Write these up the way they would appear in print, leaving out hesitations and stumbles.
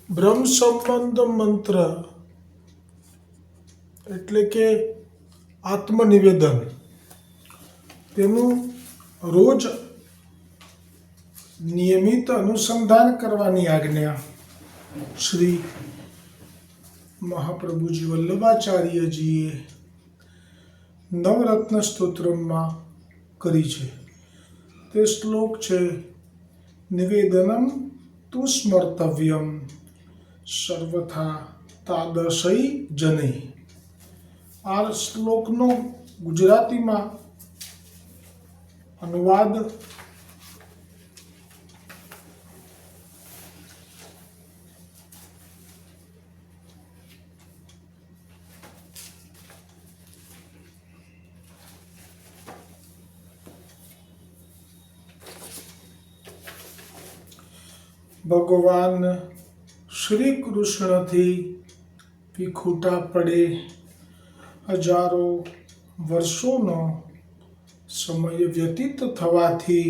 બ્રહ્મ સંબંધ મંત્ર એટલે કે આત્મનિવેદન, તેનું રોજ નિયમિત અનુસંધાન કરવાની આજ્ઞા શ્રી મહાપ્રભુજી વલ્લભાચાર્યજીએ નવરત્ન સ્તોત્રમાં કરી છે. તે શ્લોક છે, નિવેદનમ તુ સ્મર્તવ્યમ સર્વથા તાદશય જનૈ. આ શ્લોકનો ગુજરાતીમાં અનુવાદ ભગવાન શ્રી કૃષ્ણથી વિખૂટા પડે હજારો વર્ષોનો સમય વ્યતીત થવાથી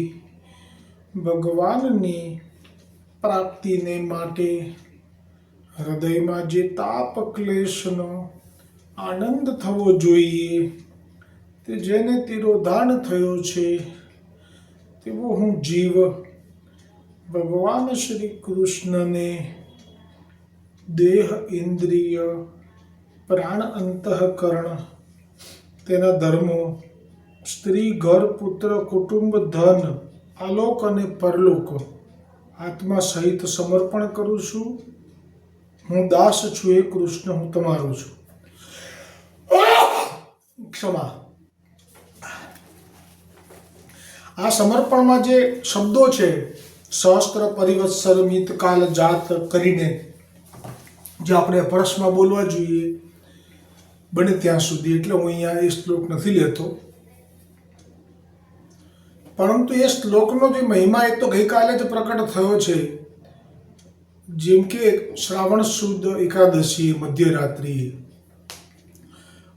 ભગવાનની પ્રાપ્તિને માટે હૃદયમાં જે તાપ ક્લેશનો આનંદ થવો જોઈએ, તે જેને તિરોધાન થયો છે, તેવો હું જીવ ભગવાન શ્રી કૃષ્ણને દેહ, ઇન્દ્રિય, પ્રાણ, અંતઃકરણ, તેના ધર્મો, સ્ત્રી, ઘર, પુત્ર, કુટુંબ, ધન, આલોક અને પરલોક આત્મા સહિત સમર્પણ કરું છું. હું દાસ છું, એ કૃષ્ણ, હું તમારો છું. ક્ષમા. આ સમર્પણમાં જે શબ્દો છે, સહસ્ત્ર પરિવત્સર મિતકાલ જાત કરીને જે આપણે પરસમાં બોલવા જોઈએ બને ત્યાં સુધી, એટલે હું અહીંયા એ શ્લોક નથી લેતો. પરંતુ એ શ્લોકનો જે મહિમા એ તો ગઈકાલે જ પ્રકટ થયો છે. જેમ કે શ્રાવણ સુદ એકાદશી મધ્યરાત્રિએ,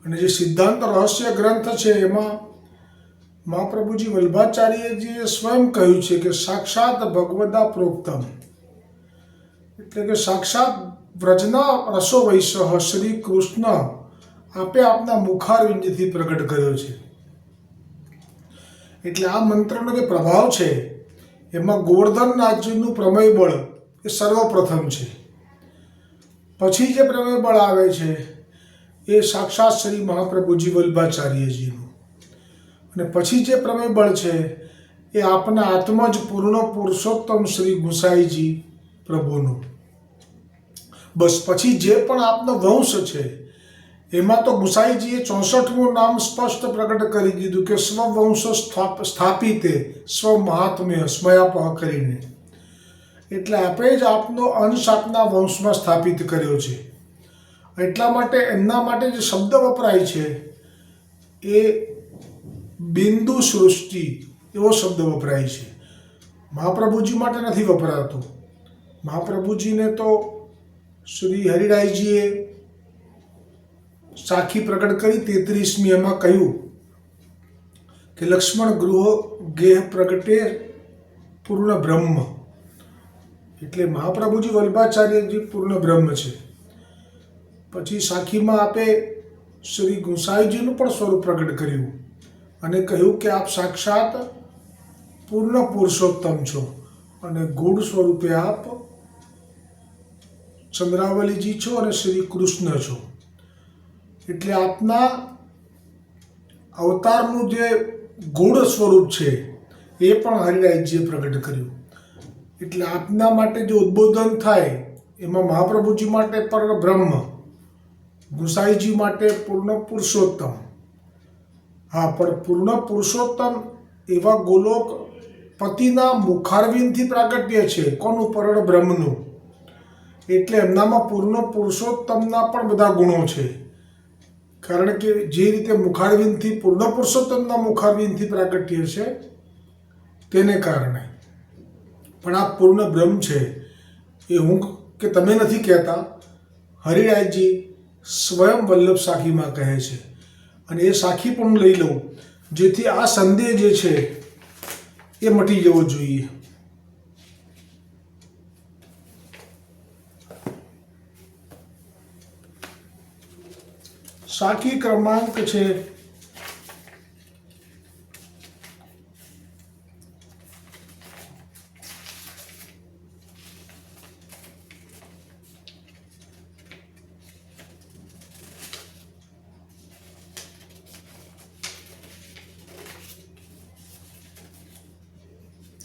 અને જે સિદ્ધાંત રહસ્ય ગ્રંથ છે એમાં મહાપ્રભુજી વલ્લભાચાર્યજીએ સ્વયં કહ્યું છે કે સાક્ષાત ભગવદા પ્રોક્તમ, એટલે કે સાક્ષાત વ્રજના રસો વૈશ શ્રી કૃષ્ણ આપે આપના મુખારવિંદથી પ્રગટ કર્યો છે. એટલે આ મંત્રનો જે પ્રભાવ છે એમાં ગોવર્ધનનાથજીનું પ્રમેય બળ એ સર્વપ્રથમ છે. પછી જે પ્રમેય બળ આવે છે એ સાક્ષાત શ્રી મહાપ્રભુજી વલ્લભાચાર્યજીનું, અને પછી જે પ્રમેય બળ છે એ આપના આત્મજ પૂર્ણ પુરુષોત્તમ શ્રી ગુસાઈજી પ્રભુનું. બસ પછી જે પણ આપનો વંશ છે એમાં તો ગુસાઈજીએ 64મું નામ સ્પષ્ટ પ્રગટ કરી દીધું કે સ્વવંશ સ્થાપિતે સ્વ મહાત્મ્ય સ્મયાપહ કરીને. એટલે આપણે જ આપનો અંશ આપના વંશમાં સ્થાપિત કર્યો છે. એટલા માટે એમના માટે જે શબ્દ વપરાય છે એ બિંદુ સૃષ્ટિ એવો શબ્દ વપરાય છે. મહાપ્રભુજી માટે નથી વપરાતો. મહાપ્રભુજીને તો શ્રી હરિરાયજીએ સાખી પ્રગટ કરી 33મી, એમાં કહ્યું કે લક્ષ્મણ ગૃહ ગેહ પ્રગટે પૂર્ણ બ્રહ્મ. એટલે મહાપ્રભુજી વલ્લભાચાર્યજી પૂર્ણ બ્રહ્મ છે. પછી સાખીમાં આપે શ્રી ગુસાઈજીનું પણ સ્વરૂપ પ્રગટ કર્યું અને કહ્યું કે આપ સાક્ષાત પૂર્ણ પુરુષોત્તમ છો, અને ગૂઢ સ્વરૂપે આપ ચંદ્રાવલીજી છો અને શ્રી કૃષ્ણ છો. એટલે આપના અવતારનું જે ગૂઢ સ્વરૂપ છે એ પણ હરિરાયજીએ પ્રગટ કર્યું. એટલે આપના માટે જે ઉદ્બોધન થાય એમાં મહાપ્રભુજી માટે પર બ્રહ્મ, ગુસાઈજી માટે પૂર્ણ પુરુષોત્તમ. હા, પણ પૂર્ણ પુરુષોત્તમ એવા ગોલોક પતિના મુખારવિંદથી પ્રાગટ્ય છે. કોનું? પરળ બ્રહ્મનું. એટલે એમનામાં પૂર્ણ પુરુષોત્તમના પણ બધા ગુણો છે. કારણ કે જે રીતે મુખારવિંદથી પૂર્ણ પુરુષોત્તમના મુખારવિંદથી પ્રાગટ્ય છે તેને કારણે. પણ આ પૂર્ણ બ્રહ્મ છે એ હું કે તમે નથી કહેતા, હરિરાયજી સ્વયં વલ્લભ સાખીમાં કહે છે. અને એ સાખી પણ લઈ લઉં, જેથી આ સંદેહ જે છે એ મટી જવો જોઈએ. સાખી ક્રમાંક છે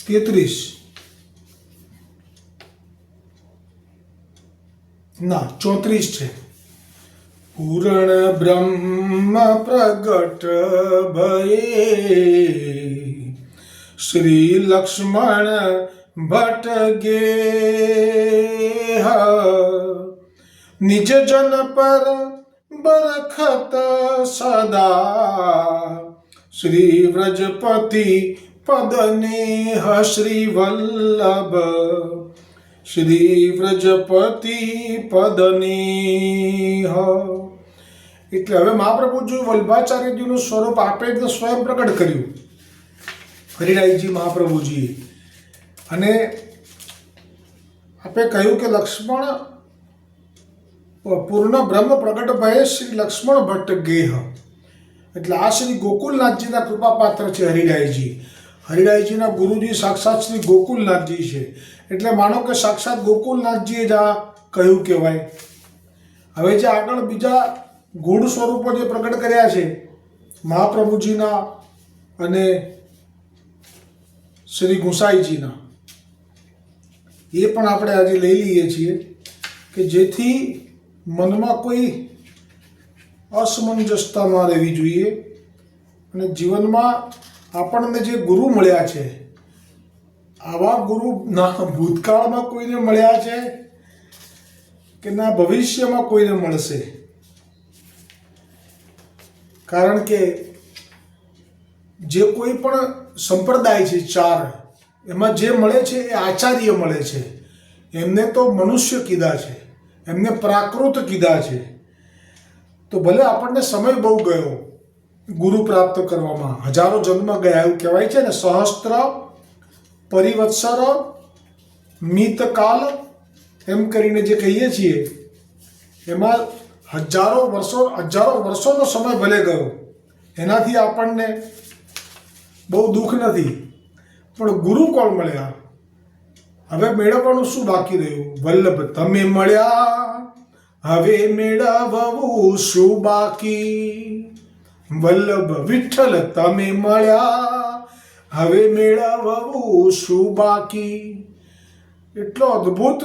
33 ના 34 છે. પૂરણ બ્રહ્મ પ્રગટ ભયે શ્રી લક્ષ્મણ ભટ્ટ ગેહ નિજ જન પર બરખત સદા શ્રી વ્રજપતિ પદનેહ શ્રી વલ્લભ શ્રી વ્રજપતિ પદનેહ. એટલે હવે મહાપ્રભુજી વલ્ભાચાર્યજીનું સ્વરૂપ આપે તો સ્વયં પ્રગટ કર્યું હરિરાયજી મહાપ્રભુજીએ. અને આપે કહ્યું કે લક્ષ્મણ પૂર્ણ બ્રહ્મ પ્રગટ ભયે શ્રી લક્ષ્મણ ભટ્ટ ગેહ. એટલે આ શ્રી ગોકુલનાથજીના કૃપાપાત્ર છે હરિરાયજી. હરિરાયજીના ગુરુજી સાક્ષાત શ્રી ગોકુલનાથજી છે. એટલે માનો કે સાક્ષાત ગોકુલનાથજીએ જ આ કહ્યું કહેવાય. હવે જે આગળ બીજા ગુણ સ્વરૂપો જે પ્રગટ કર્યા છે મહાપ્રભુજીના અને શ્રી ગુસાઈજીના, એ પણ આપણે આજે લઈ લઈએ છીએ કે જેથી મનમાં કોઈ અસમંજસતા ન રહેવી જોઈએ. અને જીવનમાં આપણને જે ગુરુ મળ્યા છે, આવા ગુરુ ના ભૂતકાળમાં કોઈને મળ્યા છે કે ના ભવિષ્યમાં કોઈને મળશે. કારણ કે જે કોઈ પણ સંપ્રદાય છે ચાર, એમાં જે મળે છે એ આચાર્ય મળે છે. એમને તો મનુષ્ય કીધા છે, એમને પ્રાકૃત કીધા છે. તો ભલે આપણને સમય બહુ ગયો ગુરુ પ્રાપ્ત કરવામાં, હજારો જન્મ ગયા એવું કહેવાય છે ને, સહસ્ત્ર પરિવત્સર મિતકાલ એમ કરીને જે કહીએ છીએ, એમાં હજારો વર્ષોનો સમય ભલે ગયો, એનાથી આપણને બહુ દુઃખ નથી. પણ ગુરુ કોણ મળ્યા? હવે મેળવવાનું શું બાકી રહ્યું? વલ્લભ તમે મળ્યા, હવે મેળવવું શું બાકી? વલ્લભ વિઠ્ઠલ તમે મળ્યા, હવે મેળવવું શું બાકી? એટલો અદ્ભુત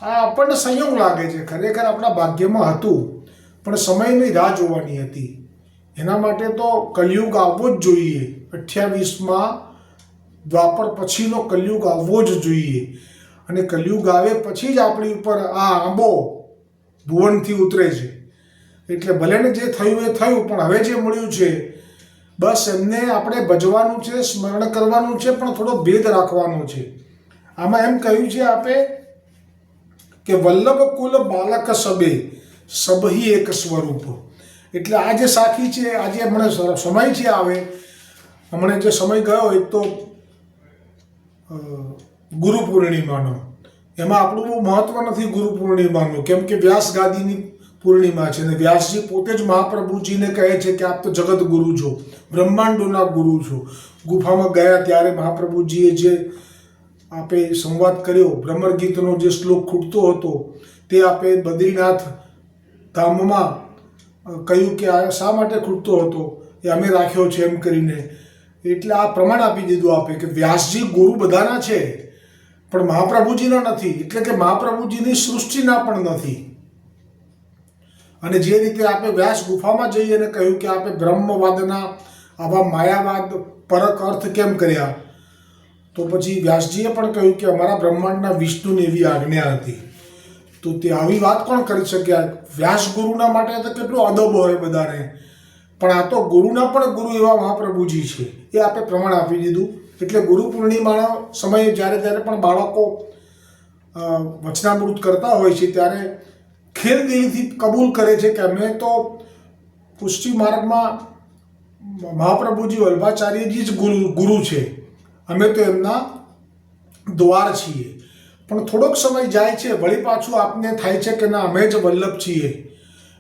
આ આપણને સંયોગ લાગે છે. ખરેખર આપણા ભાગ્યમાં હતું, પણ સમયની રાહ જોવાની હતી. એના માટે તો કલયુગ આવવો જ જોઈએ. 28માં દ્વાપર પછીનો કલયુગ આવવો જ જોઈએ. અને કલયુગ આવે પછી જ આપણી ઉપર આ આંબો ભુવનથી ઉતરે છે. એટલે ભલેને જે થયું એ થયું, પણ હવે જે મળ્યું છે બસ એમને આપણે ભજવાનું છે, સ્મરણ કરવાનું છે, પણ થોડો ભેદ રાખવાનો છે. આમાં એમ કહ્યું છે આપે કે વલ્લભ કુલ બાલક સબે સબહી એક સ્વરૂપ. એટલે આ જે સાખી છે, આજે હમણાં સમય છે, આવે હમણાં જે સમય ગયો એક તો ગુરુ પૂર્ણિમાનો, એમાં આપણું બહુ મહત્વ નથી ગુરુ પૂર્ણિમાનું, કેમ કે વ્યાસ ગાદીની પૂર્ણિમા છે. અને વ્યાસજી પોતે જ મહાપ્રભુજીને કહે છે કે આપ તો જગત ગુરુ છો, બ્રહ્માંડોના ગુરુ છો. ગુફામાં ગયા ત્યારે મહાપ્રભુજીએ જે આપે સંવાદ કર્યો, ભ્રમર ગીતનો જે શ્લોક ખૂટતો હતો તે આપે બદ્રીનાથ ધામમાં કહ્યું કે આ શા માટે ખૂટતો હતો, એ અમે રાખ્યો છે એમ કરીને. એટલે આ પ્રમાણ આપી દીધું આપે કે વ્યાસજી ગુરુ બધાના છે, પણ મહાપ્રભુજીના નથી. એટલે કે મહાપ્રભુજીની સૃષ્ટિના પણ નથી. અને જે રીતે આપણે વ્યાસ ગુફામાં જઈ અને કહ્યું કે આપણે બ્રહ્મવાદના આવા માયાવાદ પરક અર્થ કેમ કર્યા, તો પછી વ્યાસજીએ પણ કહ્યું કે અમારા બ્રહ્માંડના વિષ્ણુની એવી આજ્ઞા હતી. તો તે આવી વાત કોણ કરી શક્યા? વ્યાસ ગુરુના માટે તો કેટલું અદબ હોય બધાને, પણ આ તો ગુરુના પણ ગુરુ એવા મહાપ્રભુજી છે, એ આપણે પ્રમાણ આપી દીધું. એટલે ગુરુ પૂર્ણિમાના સમયે જ્યારે પણ બાળકો વચનામૃત કરતા હોય છે ત્યારે ખેલદિલીથી કબૂલ કરે છે કે અમે તો પુષ્ટિ માર્ગમાં મહાપ્રભુજી વલ્ભાચાર્યજી જ ગુરુ છે, અમે તો એમના દ્વાર છીએ. પણ થોડોક સમય જાય છે, વળી પાછું આપને થાય છે કે ના અમે જ વલ્લભ છીએ.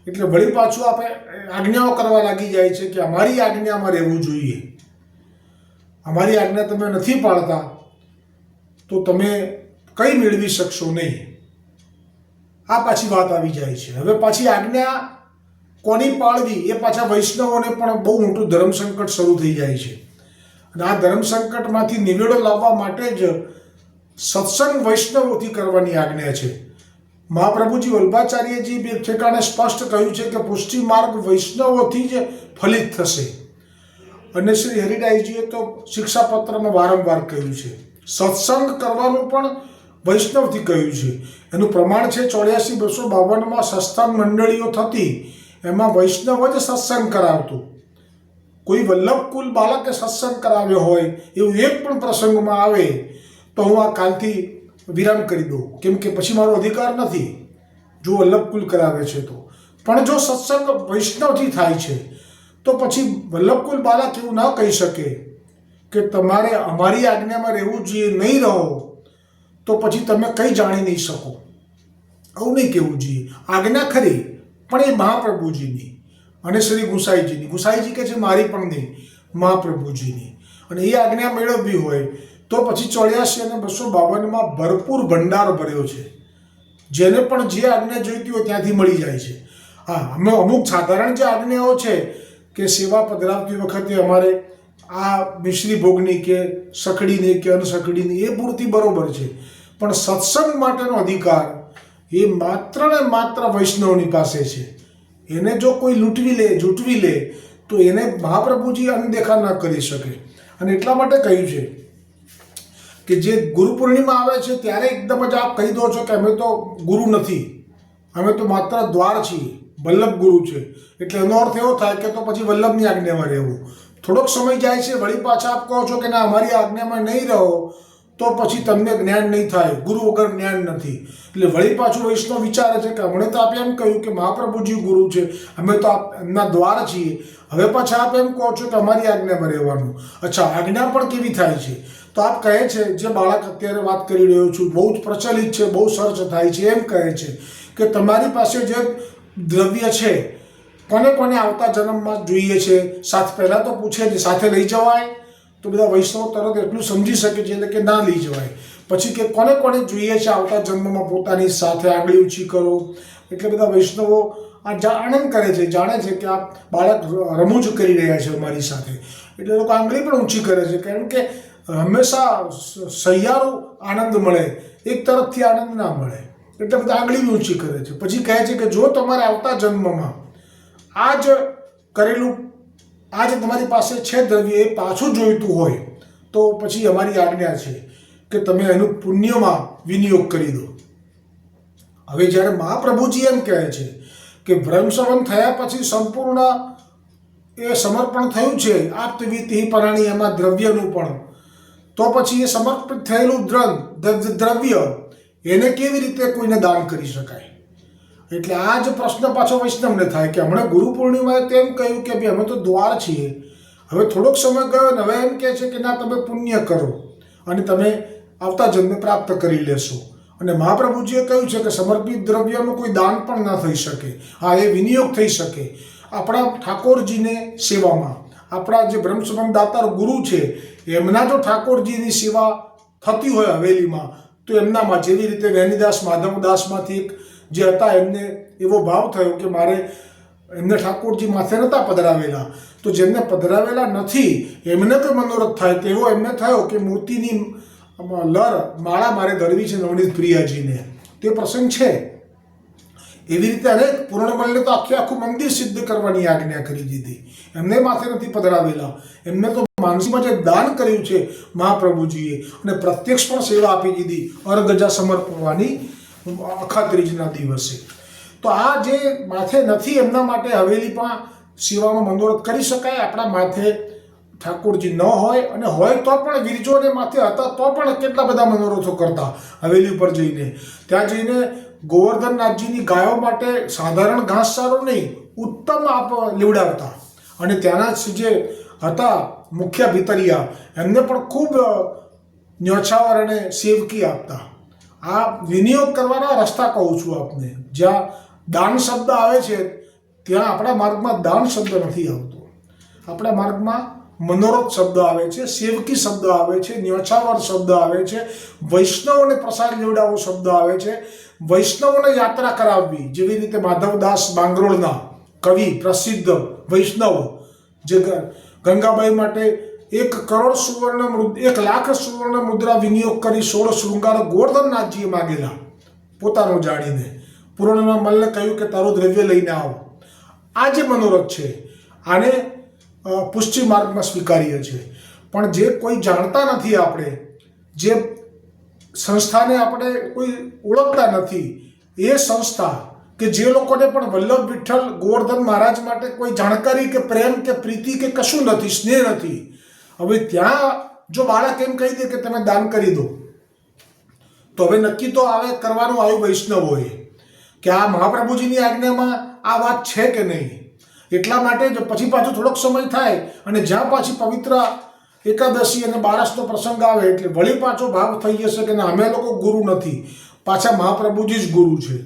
એટલે વળી પાછું આપણે આજ્ઞાઓ કરવા લાગી જાય છે કે અમારી આજ્ઞામાં રહેવું જોઈએ. અમારી આજ્ઞા તમે નથી પાળતા તો તમે કંઈ મેળવી શકશો નહીં. આ પાછી વાત આવી જાય છે. હવે પાછી આજ્ઞા કોની પાળવી એ પાછા વૈષ્ણવોને પણ બહુ મોટું ધર્મ સંકટ શરૂ થઈ જાય છે. અને આ ધર્મ સંકટમાંથી નિવેડો લાવવા માટે જ સત્સંગ વૈષ્ણવોથી કરવાની આજ્ઞા છે. મહાપ્રભુજી વલ્ભાચાર્યજી બે ઠેકાણે સ્પષ્ટ કહ્યું છે કે પુષ્ટિ માર્ગ વૈષ્ણવોથી જ ફલિત થશે. અને શ્રી હરિદાસજીએ તો શિક્ષાપત્રમાં વારંવાર કહ્યું છે સત્સંગ કરવાનું પણ વૈષ્ણવથી કહ્યું છે. એનું પ્રમાણ છે 84-252 સત્સંગ મંડળીઓ થતી, એમાં વૈષ્ણવ જ સત્સંગ કરાવતું. કોઈ વલ્લભકુલ બાળકે સત્સંગ કરાવ્યો હોય એવું એક પણ પ્રસંગમાં આવે તો હું આ કાલથી વિરામ કરી દઉં, કેમ કે પછી મારો અધિકાર નથી જો વલ્લભકુલ કરાવે છે તો. પણ જો સત્સંગ વૈષ્ણવથી થાય છે તો પછી વલ્લભકુલ બાળક એવું ના કહી શકે કે તમારે અમારી આજ્ઞામાં રહેવું જોઈએ, નહીં રહો તો પછી તમે કંઈ જાણી નહીં શકો. આવું નહીં કહેવું જોઈએ. આજ્ઞા ખરી પણ એ મહાપ્રભુજીની અને શ્રી ગુસાઈજીની. ગુસાઈજી કહે છે મારી પણ નહીં, મહાપ્રભુજીની. અને એ આજ્ઞા મેળવવી હોય તો પછી 84 અને 252 ભરપૂર ભંડાર ભર્યો છે. જેને પણ જે આજ્ઞા જોઈતી હોય ત્યાંથી મળી જાય છે. હા, અમે અમુક સાધારણ જે આજ્ઞાઓ છે કે સેવા પધરાવતી વખતે અમારે આ મિશ્રી ભોગની કે સખડીની કે અનસખડીની એ પૂરતી બરોબર છે. પણ સત્સંગ માટેનો અધિકાર એ માત્ર ને માત્ર વૈષ્ણવની પાસે છે. એને જો કોઈ લૂંટવી લે, જૂટવી લે તો એને મહાપ્રભુજી અનદેખા ન કરી શકે. અને એટલા માટે કહ્યું છે કે જે ગુરુ પૂર્ણિમા આવે છે ત્યારે એકદમ જ આપ કહી દો છો કે અમે તો ગુરુ નથી, અમે તો માત્ર દ્વાર છીએ, વલ્લભ ગુરુ છે. એટલે એનો અર્થ એવો થાય કે તો પછી વલ્લભની આજ્ઞામાં રહેવું. થોડોક સમય જાય છે, વળી પાછા આપ કહો છો કે ના અમારી આજ્ઞામાં નહીં રહો તો પછી તમને જ્ઞાન નહીં થાય, ગુરુ વગર જ્ઞાન નથી. એટલે વળી પાછું વૈષ્ણવ વિચારે છે કે હમણાં તો આપે એમ કહ્યું કે મહાપ્રભુજી ગુરુ છે, અમે તો એમના દ્વાર છીએ, હવે પાછા આપ એમ કહો છો કે અમારી આજ્ઞામાં રહેવાનું. અચ્છા, આજ્ઞા પણ કેવી થાય છે? તો આપ કહે છે, જે બાળક અત્યારે વાત કરી રહ્યો છું બહુ જ પ્રચલિત છે, બહુ સર્ચ થાય છે, એમ કહે છે કે તમારી પાસે જે દ્રવ્ય છે કોને કોને આવતા જન્મમાં જોઈએ છે, સાથ પહેલાં તો પૂછે છે સાથે લઈ જવાય? તો બધા વૈષ્ણવ તરત એટલું સમજી શકે છે એટલે કે ના લઈ જવાય. પછી કે કોને કોને જોઈએ છે આવતા જન્મમાં પોતાની સાથે આંગળી ઊંચી કરો. એટલે બધા વૈષ્ણવો આ આનંદ કરે છે, જાણે છે કે આ બાળક રમૂજ કરી રહ્યા છે અમારી સાથે, એટલે લોકો આંગળી પણ ઊંચી કરે છે. કારણ કે હંમેશા સહિયારો આનંદ મળે, એક તરફથી આનંદ ના મળે, એટલે બધા આંગળી ઊંચી કરે છે. પછી કહે છે કે જો તમારે આવતા જન્મમાં આ જ કરેલું, આ જે તમારી પાસે છે દ્રવ્ય એ પાછું જોઈતું હોય તો પછી અમારી આજ્ઞા છે કે તમે એનું પુણ્યમાં વિનિયોગ કરી દો. હવે જ્યારે મહાપ્રભુજી એમ કહે છે કે બ્રહ્મસવન થયા પછી સંપૂર્ણ એ સમર્પણ થયું છે આપ્તવિધિ પરાણી એમાં દ્રવ્યનું પણ, તો પછી એ સમર્પિત થયેલું દ્રવ્ય એને કેવી રીતે કોઈને દાન કરી શકાય? એટલે આ જ પ્રશ્ન પાછો વૈષ્ણવને થાય કે હમણાં ગુરુ પૂર્ણિમાએ તેમ કહ્યું કે ભાઈ અમે તો દ્વાર છીએ, હવે થોડોક સમય ગયો ને હવે એમ કહે છે કે ના તમે પુણ્ય કરો અને તમે આવતા જન્મે પ્રાપ્ત કરી લેશો. અને મહાપ્રભુજીએ કહ્યું છે કે સમર્પિત દ્રવ્યનું કોઈ દાન પણ ના થઈ શકે. હા, એ વિનિયોગ થઈ શકે આપણા ઠાકોરજીને સેવામાં. આપણા જે બ્રહ્મસંબંધ દાતાર ગુરુ છે એમના જો ઠાકોરજીની સેવા થતી હોય હવેલીમાં તો એમનામાં, જેવી રીતે વેણીદાસ માધવદાસમાંથી એક જે હતા એમને એવો ભાવ થયો કે મારે એમને ઠાકોરજી માથે નહોતા પધરાવેલા, તો જેમને પધરાવેલા નથી એમને તો મનોરથ થાય તેવો એમને થયો કે મોતીની માળા મારે ધરવી છે નવનીત પ્રિયાજીને. તે પ્રસંગ છે. એવી રીતે અનેક પૂર્ણમલને તો આખું મંદિર સિદ્ધ કરવાની આજ્ઞા કરી દીધી. એમને માથે નથી પધરાવેલા, એમને તો માનસીમાં જે દાન કર્યું છે મહાપ્રભુજીએ અને પ્રત્યક્ષ પણ સેવા આપી દીધી અર્ગજા સમર્પવાની અખાત્રીજના દિવસે. તો આ જે માથે નથી એમના માટે હવેલીમાં સેવામાં મનોરથ કરી શકાય. આપણા માથે ઠાકોરજી ન હોય અને હોય તો પણ વિરજોને માથે હતા તો પણ કેટલા બધા મનોરથો કરતા હવેલી ઉપર જઈને. ત્યાં જઈને ગોવર્ધનનાથજીની ગાયો માટે સાધારણ ઘાસચારો નહીં, ઉત્તમ આપ લીવડાવતા. અને ત્યાંના જે હતા મુખ્ય ભીતરિયા એમને પણ ખૂબ ન્યોછાવર અને સેવકી આપતા. આ વિનિયોગ કરવાના રસ્તા કહું છું આપને. જ્યાં દાન શબ્દ આવે છે ત્યાં આપણા માર્ગમાં દાન શબ્દ નથી આવતો. આપણા માર્ગમાં મનોરથ શબ્દ આવે છે, સેવકી શબ્દ આવે છે, ન્યોછાવર શબ્દ આવે છે, વૈષ્ણવોને પ્રસાદ લેવડાવો શબ્દ આવે છે, વૈષ્ણવોને યાત્રા કરાવવી. જેવી રીતે માધવદાસ બાંગરોળના કવિ પ્રસિદ્ધ વૈષ્ણવ જે ગંગાબાઈ માટે 1,00,000 સુવર્ણ મુદ્રા વિનિયોગ કરી 16 શૃંગાર ગોવર્ધનનાથજીએ માગેલા પોતાનું જાણીને. પૂર્ણિમા મલને કહ્યું કે તારું દ્રવ્ય લઈને આવો. આ જે મનોરથ છે આને પુષ્ટિ માર્ગમાં સ્વીકાર્ય છે. પણ જે કોઈ જાણતા નથી, આપણે જે સંસ્થાને આપણે કોઈ ઓળખતા નથી, એ સંસ્થા કે જે લોકોને પણ વલ્લભ વિઠ્ઠલ ગોવર્ધન મહારાજ માટે કોઈ જાણકારી કે પ્રેમ કે પ્રીતિ કે કશું નથી, સ્નેહ નથી, હવે ત્યાં જો બાળક એમ કહી દે કે તમે દાન કરી દો, તો હવે નક્કી તો આવે કરવાનું આવ્યું વૈષ્ણવોએ કે આ મહાપ્રભુજીની આજ્ઞામાં આ વાત છે કે નહીં. એટલા માટે જ પછી પાછું થોડોક સમય થાય અને જ્યાં પાછી પવિત્ર એકાદશી અને બારસનો પ્રસંગ આવે એટલે વળી પાછો ભાવ થઈ જશે કે ના, અમે લોકો ગુરુ નથી, પાછા મહાપ્રભુજી જ ગુરુ છે.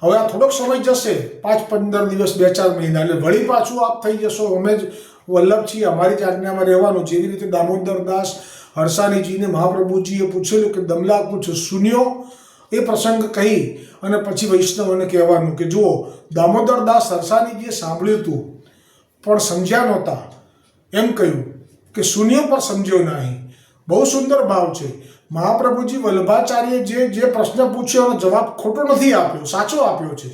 હવે આ થોડોક સમય જશે, 5-15 દિવસ, 2-4 મહિના, એટલે વળી પાછું આપ થઈ જશો અમે જ વલ્લભ છીએ, અમારી જ આજ્ઞામાં રહેવાનું. જેવી રીતે દામોદરદાસ હરસાણીજીને મહાપ્રભુજીએ પૂછેલું કે દમલા કુછ સુન્યો, એ પ્રસંગ કહી અને પછી વૈષ્ણવને કહેવાનું કે જુઓ, દામોદરદાસ હરસાણીજીએ સાંભળ્યું હતું પણ સમજ્યા નહોતા, એમ કહ્યું કે સુન્યો પણ સમજ્યો નહીં. બહુ સુંદર ભાવ છે. મહાપ્રભુજી વલ્લભાચાર્ય જે પ્રશ્ન પૂછ્યો એનો જવાબ ખોટો નથી આપ્યો, સાચો આપ્યો છે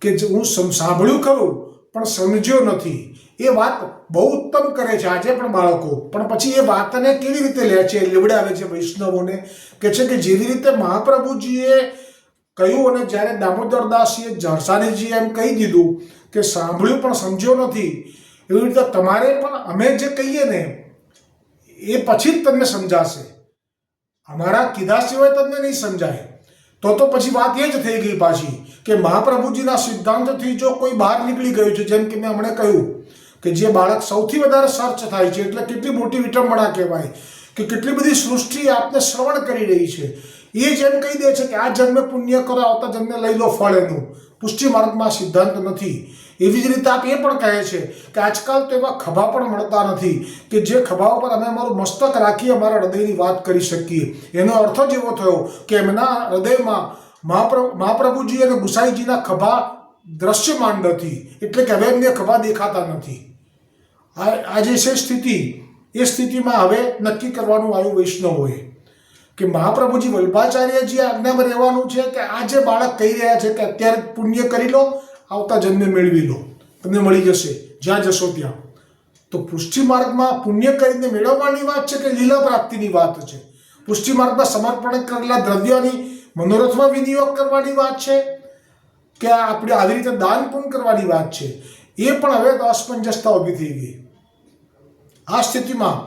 કે હું સાંભળ્યું ખરું પણ સમજ્યો નથી. એ વાત બહુ ઉત્તમ કરે છે આજે પણ બાળકો. પણ પછી એ વાતને કેવી રીતે લે છે, લેવડાવે છે વૈષ્ણવોને, કે છે કે જેવી રીતે મહાપ્રભુજીએ કહ્યું અને જ્યારે દામોદરદાસજીએ હરસાણીજીએ એમ કહી દીધું કે સાંભળ્યું પણ સમજ્યો નથી, એવી રીતે તમારે પણ અમે જે કહીએ ને એ પછી જ તમને સમજાશે, અમારા કીધા સિવાય તમને નહીં સમજાય. તો પછી વાત એ જ થઈ ગઈ પાછી કે મહાપ્રભુજીના સિદ્ધાંતથી જો કોઈ બહાર નીકળી ગયું છે, જેમ કે મેં હમણાં કહ્યું કે જે બાળક સૌથી વધારે સર્ચ થાય છે, એટલે કેટલી મોટી વિટંબણા કહેવાય કે કેટલી બધી સૃષ્ટિ આપને શ્રવણ કરી રહી છે, એ જેમ કહી દે છે કે આ જન્મે પુણ્ય કરો, આવતા જન્મે લઈ લો ફળ એનું. પુષ્ટિ માર્ગમાં સિદ્ધાંત નથી. એવી જ રીતે આપ એ પણ કહે છે કે આજકાલ તો એવા ખભા પણ મળતા નથી કે જે ખભા ઉપર અમે અમારું મસ્તક રાખી અમારા હૃદયની વાત કરી શકીએ. એનો અર્થ જ એવો થયો કે એમના હૃદયમાં મહાપ્રભુજી અને ગુસાઈજીના ખભા દ્રશ્યમાન નથી, એટલે કે હવે એમને ખભા દેખાતા નથી. આ જે છે સ્થિતિ, એ સ્થિતિમાં હવે નક્કી કરવાનું આવ્યું વૈષ્ણવોએ કે મહાપ્રભુજી વલ્લભાચાર્યજી આજ્ઞામાં રહેવાનું છે કે આ જે બાળક કહી રહ્યા છે કે અત્યારે પુણ્ય કરી લો, આવતા જન્મે મેળવી લો, તમને મળી જશે જ્યાં જશો ત્યાં. તો પુષ્ટિ માર્ગમાં પુણ્ય કરીને મેળવવાની વાત છે કે લીલા પ્રાપ્તિની વાત છે? પુષ્ટિ માર્ગમાં સમર્પણ કરેલા દ્રવ્યોની મનોરથમાં વિનિયોગ કરવાની વાત છે કે આપણે આવી રીતે દાન પુણ્ય કરવાની વાત છે? એ પણ હવે અસમંજસતા ઊભી થઈ ગઈ. આ સ્થિતિમાં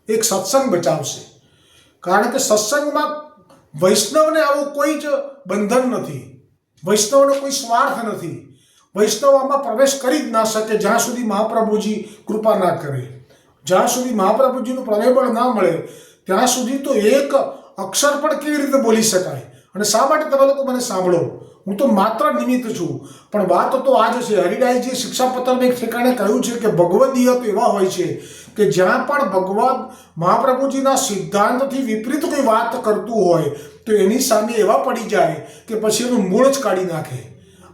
એક સત્સંગ બચાવશે, કારણ કે સત્સંગમાં વૈષ્ણવને આવું કોઈ જ બંધન નથી, વૈષ્ણવનો કોઈ સ્વાર્થ નથી. વૈષ્ણવ આમાં પ્રવેશ કરી જ ના શકે જ્યાં સુધી મહાપ્રભુજી કૃપા ના કરે, જ્યાં સુધી મહાપ્રભુજીનું પ્રવેબળ ના મળે ત્યાં સુધી તો એક અક્ષર પણ કેવી રીતે બોલી શકાય? અને શા માટે તમે લોકો મને સાંભળો? હું તો માત્ર નિમિત્ત છું. પણ વાત તો આ જ છે. હરિદાસજી શિક્ષાપત્રમાં એક ઠેકાણે કહ્યું છે કે ભગવદીય તો એવા હોય છે કે જ્યાં પણ ભગવાન મહાપ્રભુજીના સિદ્ધાંતથી વિપરીત કોઈ વાત કરતું હોય તો એની સામે એવા પડી જાય કે પછી એનું મૂળ જ કાઢી નાખે.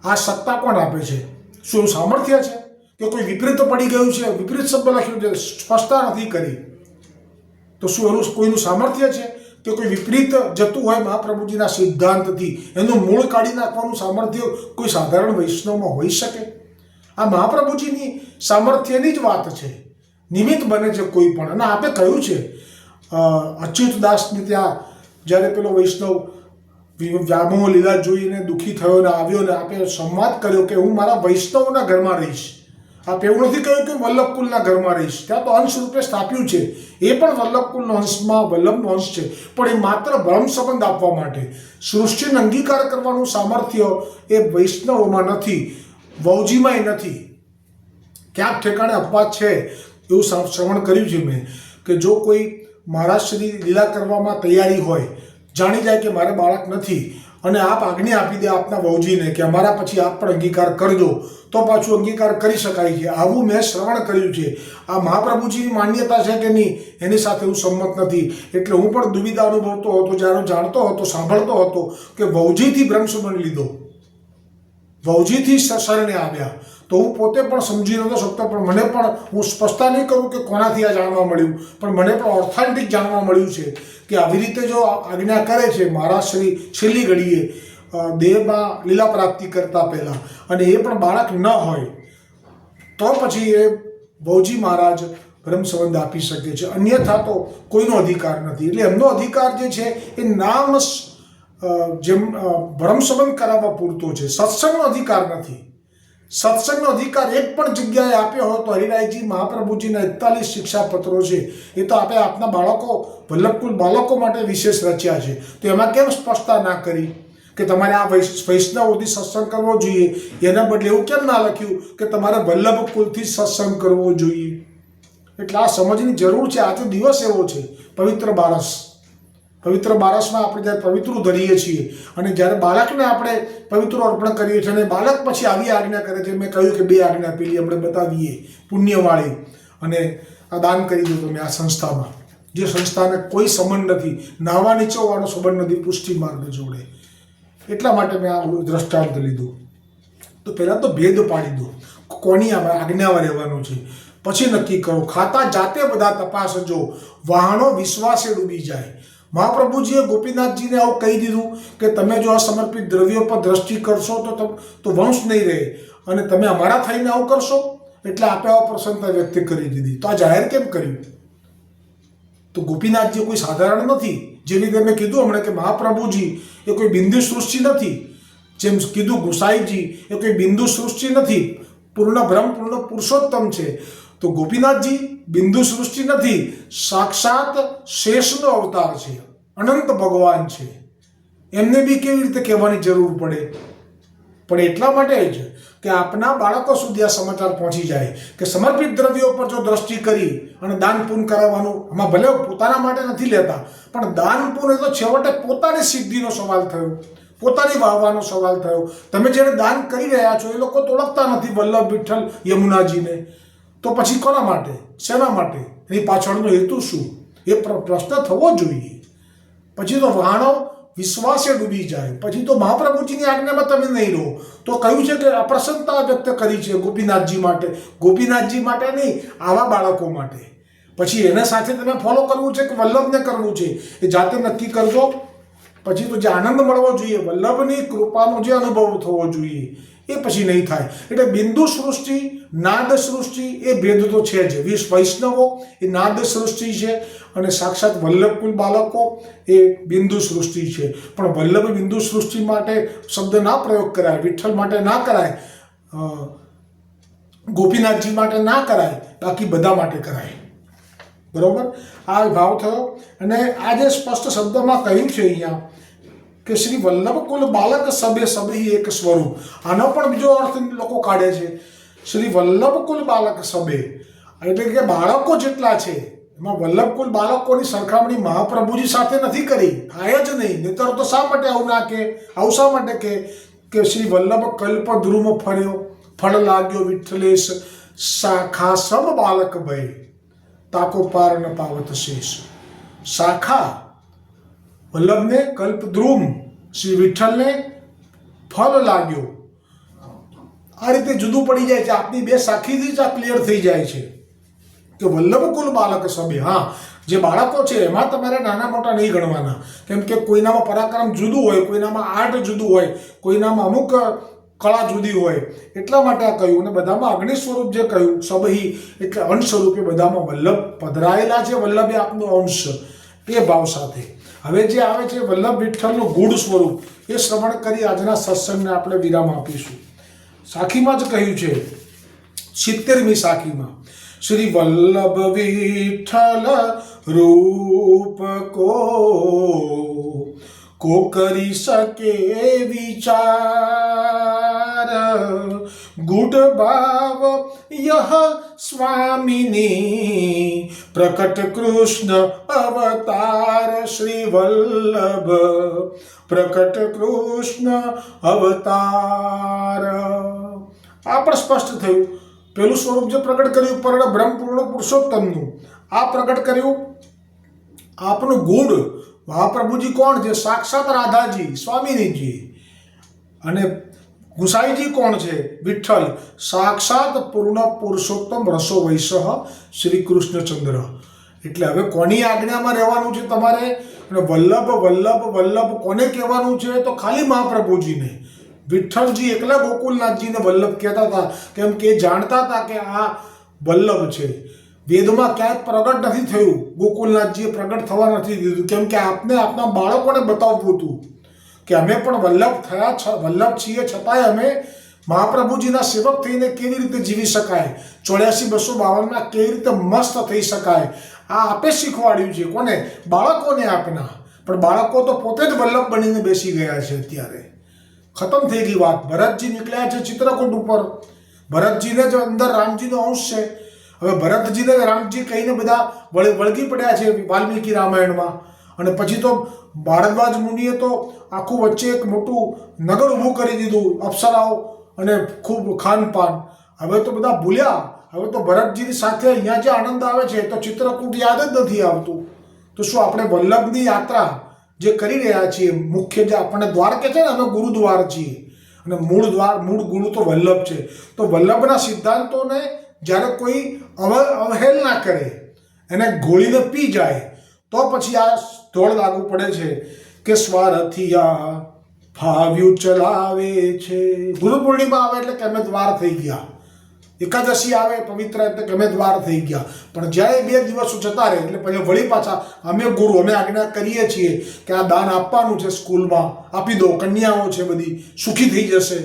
આ સત્તા કોણ આપે છે? શું સામર્થ્ય છે કે કોઈ વિપરીત પડી ગયું છે, વિપરીત શબ્દ લખ્યું છે, સ્પષ્ટતા નથી કરી, તો શું એનું કોઈનું સામર્થ્ય છે કે કોઈ વિપરીત જતું હોય મહાપ્રભુજીના સિદ્ધાંતથી એનું મૂળ કાઢી નાખવાનું સામર્થ્ય કોઈ સાધારણ વૈષ્ણવમાં હોઈ શકે? આ મહાપ્રભુજીની સામર્થ્યની જ વાત છે. નિમિત્ત બને છે કોઈ પણ. અને આપે કહ્યું છે અચ્યુતદાસને ત્યાં જ્યારે પેલો વૈષ્ણવ વ્યામોહ લીલા જોઈને દુઃખી થયો ને આવ્યો ને આપે સંવાદ કર્યો કે હું મારા વૈષ્ણવના ઘરમાં રહીશ. આપ એવું નથી કહ્યું કે વલ્લભકુલના ઘરમાં રહીશ. ત્યાં તો અંશ રૂપે સ્થાપ્યું છે, એ પણ વલ્લભકુલનો અંશમાં વલ્લભનો અંશ છે, પણ એ માત્ર બ્રહ્મ સંબંધ આપવા માટે. સૃષ્ટિને અંગીકાર કરવાનું સામર્થ્ય એ વૈષ્ણવોમાં નથી, વૌજીમાંય નથી. ક્યાંક ઠેકાણે અપવાદ છે એવું શ્રવણ કર્યું છે મેં કે જો કોઈ મહારાજ શ્રી લીલા કરવામાં તૈયારી હોય, જાણી જાય કે મારે બાળક નથી અને આપ આજ્ઞા આપી દે આપના વહુજીને કે અમારા પછી આપ પણ અંગીકાર કરજો, તો પાછું અંગીકાર કરી શકાય છે. આવું મેં શ્રવણ કર્યું છે. આ મહાપ્રભુજીની માન્યતા છે કે નહીં એની સાથે હું સંમત નથી. એટલે હું પણ દુવિધા અનુભવતો હતો જ્યારે હું જાણતો હતો, સાંભળતો હતો કે વહુજીથી બ્રહ્મસંબંધ લીધો, વહુજીથી શરણે આવ્યા, તો હું પોતે પણ સમજી નહોતો શકતો. પણ મને પણ, હું સ્પષ્ટતા નહીં કરું કે કોનાથી આ જાણવા મળ્યું, પણ મને પણ ઓથેન્ટિક જાણવા મળ્યું છે કે આવી રીતે જો આજ્ઞા કરે છે મહારાજ શ્રી છેલ્લી ઘડીએ દેહમાં લીલા પ્રાપ્તિ કરતા પહેલાં, અને એ પણ બાળક ન હોય, તો પછી એ વહુજી મહારાજ બ્રહ્મસંબંધ આપી શકે છે. અન્યથા તો કોઈનો અધિકાર નથી. એટલે એમનો અધિકાર જે છે એ નામ જેમ બ્રહ્મસંબંધ કરાવવા પૂરતો છે, સત્સંગનો અધિકાર નથી. સત્સંગનો અધિકાર એક પણ જગ્યાએ આપ્યો હોય તો હરિરાયજી મહાપ્રભુજીના 41 શિક્ષાપત્રો છે એ તો આપણે આપના બાળકો, વલ્લભકુલ બાળકો માટે વિશેષ રચ્યા છે. તો એમાં કેમ સ્પષ્ટતા ના કરી કે તમારે આ વૈષ્ણવોથી સત્સંગ કરવો જોઈએ? એના બદલે એવું કેમ ના લખ્યું કે તમારે વલ્લભકુલથી સત્સંગ કરવો જોઈએ? એટલે આ સમજની જરૂર છે. આજે દિવસ એવો છે, પવિત્ર બારસ. પવિત્ર બારસમાં આપણે જ્યારે પવિત્રો ધરીએ છીએ અને જ્યારે બાળકને આપણે પવિત્રો અર્પણ કરીએ છીએ અને બાળક પછી આવી આજ્ઞા કરે છે. મેં કહ્યું કે 2 આજ્ઞા પેલી આપણે બતાવીએ પુણ્યવાળી, અને આ દાન કરી દો તમે આ સંસ્થામાં, જે સંસ્થાને કોઈ સંબંધ નથી, નાવા નીચોવાળો સંબંધ નથી પુષ્ટિ માર્ગ જોડે. એટલા માટે મેં આ દ્રષ્ટાંત લીધું. તો પહેલાં તો ભેદ પાડી દો, કોની આજ્ઞામાં રહેવાનું છે, પછી નક્કી કરો. ખાતા જાતે બધા તપાસજો, વહાણો વિશ્વાસે ડૂબી જાય. મહાપ્રભુજીએ ગોપીનાથજીને આવું કહી દીધું કે તમે જો અસમર્પિત દ્રવ્યો પર દ્રષ્ટિ કરશો તો વંશ નહીં રહે, અને તમે અમારા થઈને આવું કરશો. એટલે આપે આવા પ્રસન્નતા વ્યક્ત કરી દીધી. તો આ જાહેર કેમ કર્યું? તો ગોપીનાથજી કોઈ સાધારણ નથી. જે રીતે મેં કીધું હમણાં કે મહાપ્રભુજી એ કોઈ બિંદુ સૃષ્ટિ નથી, જેમ કીધું ગુસાઈજી એ કોઈ બિંદુ સૃષ્ટિ નથી, પૂર્ણ બ્રહ્મ પૂર્ણ પુરુષોત્તમ છે. તો ગોપીનાથજી બિંદુ સૃષ્ટિ નથી, સાક્ષાત શેષનો અવતાર છે, અનંત ભગવાન છે. એમને બી કેવી રીતે કહેવાની જરૂર પડે? પણ એટલા માટે જ કે આપના બાળકો સુધી આ સમાચાર પહોંચી જાય કે સમર્પિત દ્રવ્યો પર જો દ્રષ્ટિ કરી અને દાન પૂન કરાવવાનું, આમાં ભલે પોતાના માટે નથી લેતા, પણ દાન પૂન એ તો છેવટે પોતાની સિદ્ધિનો સવાલ થયો, પોતાની વાહવાનો સવાલ થયો. તમે જેને દાન કરી રહ્યા છો એ લોકો તો ઓળખતા નથી વલ્લભ, વિઠ્ઠલ, યમુનાજીને. તો પછી કોના માટે, શેના માટે, એની પાછળનો હેતુ શું? એ પ્રશ્ન થવો જોઈએ. પછી તો વહાણો વિશ્વાસે ડૂબી જાય. પછી તો મહાપ્રભુજીની આજ્ઞામાં તમે નહીં રહો. તો કહ્યું છે કે અપ્રસન્નતા વ્યક્ત કરી છે ગોપીનાથજી માટે. ગોપીનાથજી માટે નહીં, આવા બાળકો માટે. પછી એના સાથે તમે ફોલો કરવું છે કે વલ્લભને કરવું છે, એ જાતે નક્કી કરજો. પછી તો જે આનંદ મળવો જોઈએ, વલ્લભની કૃપાનો જે અનુભવ થવો જોઈએ, એ પછી નહીં થાય. એટલે બિંદુ સૃષ્ટિ, નાદ સૃષ્ટિ એ ભેદ તો છે જ. વૈષ્ણવો એ નાદ સૃષ્ટિ છે અને સાક્ષાત વલ્લભકુલ બાળકો એ બિંદુ સૃષ્ટિ છે. પણ વલ્લભ બિંદુ સૃષ્ટિ માટે શબ્દ ના પ્રયોગ કરાય, વિઠ્ઠલ માટે ના કરાય, ગોપીનાથજી માટે ના કરાય, બાકી બધા માટે કરાય. બરોબર? આ ભાવ થયો. અને આ જે સ્પષ્ટ શબ્દમાં કહ્યું છે અહીંયા કે શ્રી વલ્લભકુલ બાલક સબે સબહી એક સ્વરૂપ. આનો પણ બીજો અર્થ લોકો કાઢે છે. શ્રી વલ્લભકુલ બાલક સબે એટલે કે બાળકો જેટલા છે એમાં વલ્લભકુલ બાળકોની સરખામણી મહાપ્રભુજી સાથે નથી કરી, થાય જ નહીં. નહીતર તો શા માટે આવું ના કે? આવું શા માટે કે શ્રી વલ્લભ કલ્પ ધ્રુમ ફર્યો, ફળ લાગ્યો વિઠ્ઠલેશ, શાખા સબ બાલક ભય, તાકો પાર ન પાવત શેષ. શાખા વલ્લભને કલ્પદ્રુમ, શ્રી વિઠ્ઠલને ફલ લાગ્યો. આ રીતે જુદું પડી જાય છે. આપની બે સાખીથી જ આ ક્લિયર થઈ જાય છે કે વલ્લભકુલ બાલક સબે. હા, જે બાળકો છે એમાં તમારે નાના મોટા નહીં ગણવાના, કેમ કે કોઈનામાં પરાક્રમ જુદું હોય, કોઈનામાં આર્ટ જુદું હોય, કોઈનામાં અમુક કળા જુદી હોય. એટલા માટે આ કહ્યું. અને બધામાં અગ્નિ સ્વરૂપ જે કહ્યું સબહી એટલે અંશ સ્વરૂપે બધામાં વલ્લભ પધરાયેલા છે. વલ્લભ એ આપનો અંશ, એ ભાવ સાથે. હવે જે આવે છે વલ્લભ વિઠ્ઠલનું ગૂઢ સ્વરૂપ, એ શ્રવણ કરી આજના સત્સંગને આપણે વિરામ આપીશું. સાખીમાં જ કહ્યું છે 70મી સાખીમાં, શ્રી વલ્લભ વિઠ્ઠલ રૂપ કો કો કરી શકે વિચાર ગુડ ભાવ યહ સ્વામિની પ્રકટ કૃષ્ણ અવતાર શ્રી વલ્લભ પ્રકટ કૃષ્ણ અવતાર. આ પણ સ્પષ્ટ થયું. પેલું સ્વરૂપ જે પ્રગટ કર્યું પરળ બ્રહ્મ પૂર્ણ પુરુષોત્તમનું, આ પ્રગટ કર્યું આપનું ગુણ. મહાપ્રભુજી કોણ છે? સાક્ષાત રાધાજી સ્વામિનીજી. અને ગુસાઈજી કોણ છે? વિઠ્ઠલ, સાક્ષાત પૂર્ણ પુરુષોત્તમ રસો વૈસહ શ્રી કૃષ્ણચંદ્ર. એટલે હવે કોની આજ્ઞામાં રહેવાનું છે તમારે? અને વલ્લભ વલ્લભ વલ્લભ કોને કહેવાનું છે? તો ખાલી મહાપ્રભુજીને. વિઠ્ઠલજી એકલા ગોકુલનાથજીને વલ્લભ કહેતા હતા, કેમ કે જાણતા હતા કે આ વલ્લભ છે. વેદમાં ક્યાંય પ્રગટ નથી થયું, ગોકુલનાથજીએ પ્રગટ થવા નથી દીધું, કેમ કે આપને આપના બાળકોને બતાવવું હતું કે અમે પણ વલ્લભ થયા વલ્લભ છીએ, છતાંય અમે મહાપ્રભુજીના સેવક થઈને કેવી રીતે જીવી શકાય, 84-252 કેવી રીતે મસ્ત થઈ શકાય, આ આપે શીખવાડ્યું છે. કોને? બાળકોને આપના. પણ બાળકો તો પોતે જ વલ્લભ બનીને બેસી ગયા છે. અત્યારે ખતમ થઈ ગઈ વાત. ભરતજી નીકળ્યા છે ચિત્રકૂટ ઉપર. ભરતજીને જ અંદર રામજીનો અંશ છે. હવે ભરતજીને રામજી કહીને બધા વળગી પડ્યા છે વાલ્મીકી રામાયણમાં. અને પછી તો ભારદ્વાજ મુનિએ તો આખું વચ્ચે એક મોટું નગર ઊભું કરી દીધું, અપ્સરાઓ અને ખૂબ ખાનપાન. હવે તો બધા ભૂલ્યા. હવે તો ભરતજીની સાથે અહીંયા જે આનંદ આવે છે તો ચિત્રકૂટ યાદ જ નથી આવતું. તો શું આપણે વલ્લભની યાત્રા જે કરી રહ્યા છીએ, મુખ્ય જે આપણને દ્વાર કહે છે ને, અમે ગુરુદ્વાર છીએ અને મૂળ ગુરુ તો વલ્લભ છે. તો વલ્લભના સિદ્ધાંતોને જ્યારે કોઈ અવહેલના કરે, એને ગોળીને પી જાય, તો પછી આ ધોળ લાગુ પડે છે કે સ્વારથિયા ફાવ્યું ચલાવે છે. ગુરુ પૂર્ણિમા આવે એટલે કે અમે દ્વાર થઈ ગયા. એકાદશી આવે પવિત્ર એટલે કે અમે દ્વાર થઈ ગયા. પણ જ્યારે 2 દિવસો જતા રહે એટલે પછી વળી પાછા અમે ગુરુ, અમે આજ્ઞા કરીએ છીએ કે આ દાન આપવાનું છે, સ્કૂલમાં આપી દો, કન્યાઓ છે બધી સુખી થઈ જશે.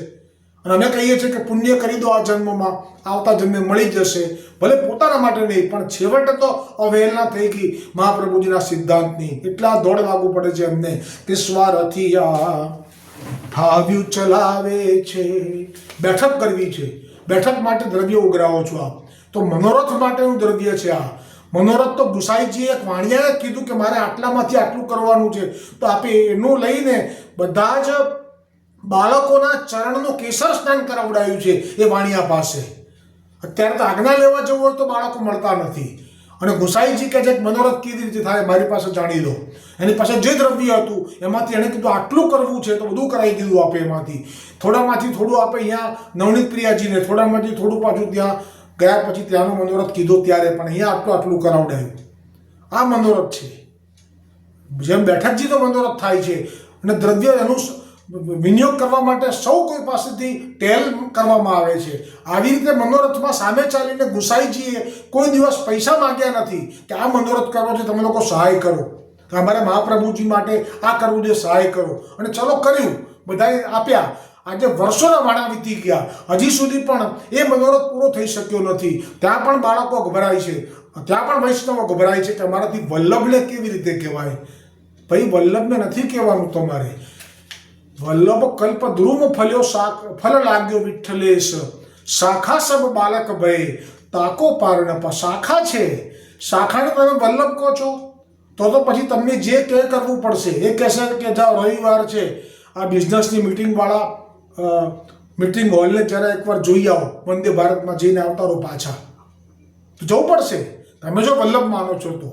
અને અમે કહીએ છીએ કે પુણ્ય કરી દો, આ જન્મમાં આવતા જન્મે મળી જશે. ભલે પોતાના માટે નહીં, પણ છેવટે તો અવહેલના થઈ ગઈ મહાપ્રભુજીના સિદ્ધાંતની. એટલા દોડ લાગુ પડે છે એમને કે સ્વારથિયા ફાવ્યું ચલાવે છે. બેઠક કરવી છે, બેઠક માટે દ્રવ્ય ઉઘરાવો છો આપ, તો મનોરથ માટેનું દ્રવ્ય છે આ. મનોરથ તો ગુસાઈજીએ એક વાણિયાએ કીધું કે મારે આટલામાંથી આટલું કરવાનું છે, તો આપે એનું લઈને બધા જ બાળકોના ચરણનું કેસર સ્નાન કરાવડાયું છે એ વાણિયા પાસે. અત્યારે તો આજ્ઞા લેવા જવું હોય તો બાળકો મળતા નથી. અને ગુસાઈજી કહે છે કે મનોરથ કેવી રીતે થાય મારી પાસે જાણી લો. એની પાસે જે દ્રવ્ય હતું એમાંથી એણે કીધું આટલું કરવું છે તો બધું કરાવી દીધું આપે. એમાંથી થોડામાંથી થોડું આપે અહીંયા નવનીત પ્રિયાજીને, થોડામાંથી થોડું પાછું ત્યાં ગયા પછી ત્યાંનો મનોરથ કીધો ત્યારે, પણ અહીંયા આટલું કરાવડાયું. આ મનોરથ છે. જેમ બેઠકજીનો મનોરથ થાય છે અને દ્રવ્ય એનું વિનિયોગ કરવા માટે સૌ કોઈ પાસેથી ટેલ કરવામાં આવે છે. આવી રીતે મનોરથમાં સામે ચાલીને ગુસાઈજીએ કોઈ દિવસ પૈસા માંગ્યા નથી કે આ મનોરથ કરવો છે, તમે લોકો સહાય કરો, કે અમારે મહાપ્રભુજી માટે આ કરવું છે, સહાય કરો. અને ચલો કર્યું, બધાએ આપ્યા. આજે વર્ષોના વાણા વીતી ગયા, હજી સુધી પણ એ મનોરથ પૂરો થઈ શક્યો નથી. ત્યાં પણ બાળકો ગભરાય છે, ત્યાં પણ વૈષ્ણવો ગભરાય છે કે અમારાથી વલ્લભને કેવી રીતે કહેવાય. ભાઈ વલ્લભને નથી કહેવાનું તમારે. વલ્લભ કલ્પ ધ્રુમ ફલ્યો ફલ લાગ્યો વિઠ્ઠલેશ, શાખા સબ બાલક ભય તાકો પારણપ. શાખા છે, શાખાને તમે વલ્લભ કહો છો તો પછી તમને જે કે કરવું પડશે. એ કહેશે કે જાઓ રવિવાર છે, આ બિઝનેસની મિટિંગવાળા મિટિંગ હોલને જરા એકવાર જોઈ આવો, વંદે ભારતમાં જઈને આવતા રહો પાછા. તો જવું પડશે. તમે જો વલ્લભ માનો છો તો.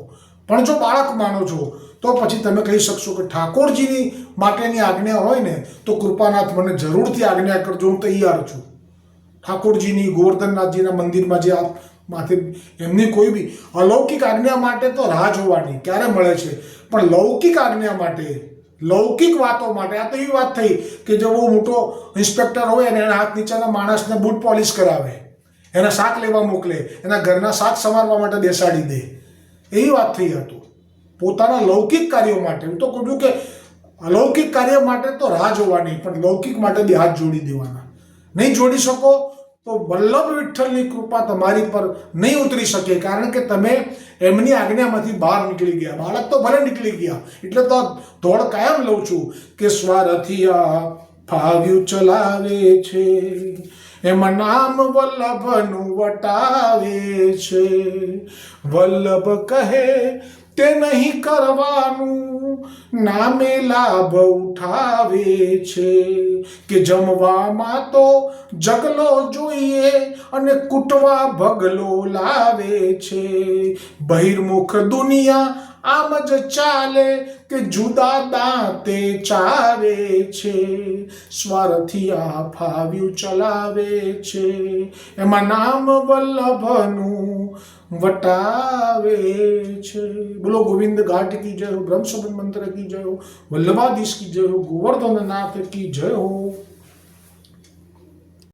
પણ જો બાળક માનો છો તો પછી તમે કહી શકશો કે ઠાકોરજીની માટેની આજ્ઞા હોય ને તો કૃપાનાથ મને જરૂરથી આજ્ઞા કરજો, હું તૈયાર છું. ઠાકોરજીની, ગોવર્ધનનાથજીના મંદિરમાં જે આપ માથે એમની કોઈ બી અલૌકિક આજ્ઞા માટે તો રાહ જોવાની ક્યારે મળે છે, પણ લૌકિક આજ્ઞા માટે, લૌકિક વાતો માટે, આ તો એવી વાત થઈ કે જો બહુ મોટો ઇન્સ્પેક્ટર હોય અને એના હાથ નીચેના માણસને બૂટ પોલિશ કરાવે, એના શાક લેવા મોકલે, એના ઘરના શાક સમારવા માટે બેસાડી દે, એવી વાત થઈ હતું. પોતાના લૌકિક કાર્યો માટે. હું તો કહું છું કે અલૌકિક કાર્ય માટે તો રાહ જોવાની, પણ લૌકિક માટે બી હાથ જોડી દેવાના. નહીં જોડી શકો તો વલ્લભ વિઠ્ઠલની કૃપા તમારી પર નહીં ઉતરી શકે, કારણ કે તમે એમની આજ્ઞામાંથી બહાર નીકળી ગયા. બાળક તો ભલે નીકળી ગયા, એટલે તો ધોળ કાયમ લઉં છું કે સ્વારથિયા ફાવ્યું ચલાવે છે, એમાં નામ વલ્લભનું વટાવે છે. વલ્લભ કહે તે નહીં કરવાનું, નામે લાભ ઉઠાવે છે. કે જમવામાં તો જગલો જોઈએ અને કૂટવા ભગલો લાવે છે. બહિર્મુખ દુનિયા આમ જ ચાલે કે જુદા દાંતે ચાવે છે. સ્વાર્થિયા ફાવ્યું ચલાવે છે, એમાં નામ વલ્લભનું વટાવે છે. બોલો ગોવિંદ ઘાટ કી જય હો, બ્રહ્મ સંબંધ મંત્ર કી જય હો, વલ્લભાધીશ કી જય હો, ગોવર્ધન નાથ કી જય હો.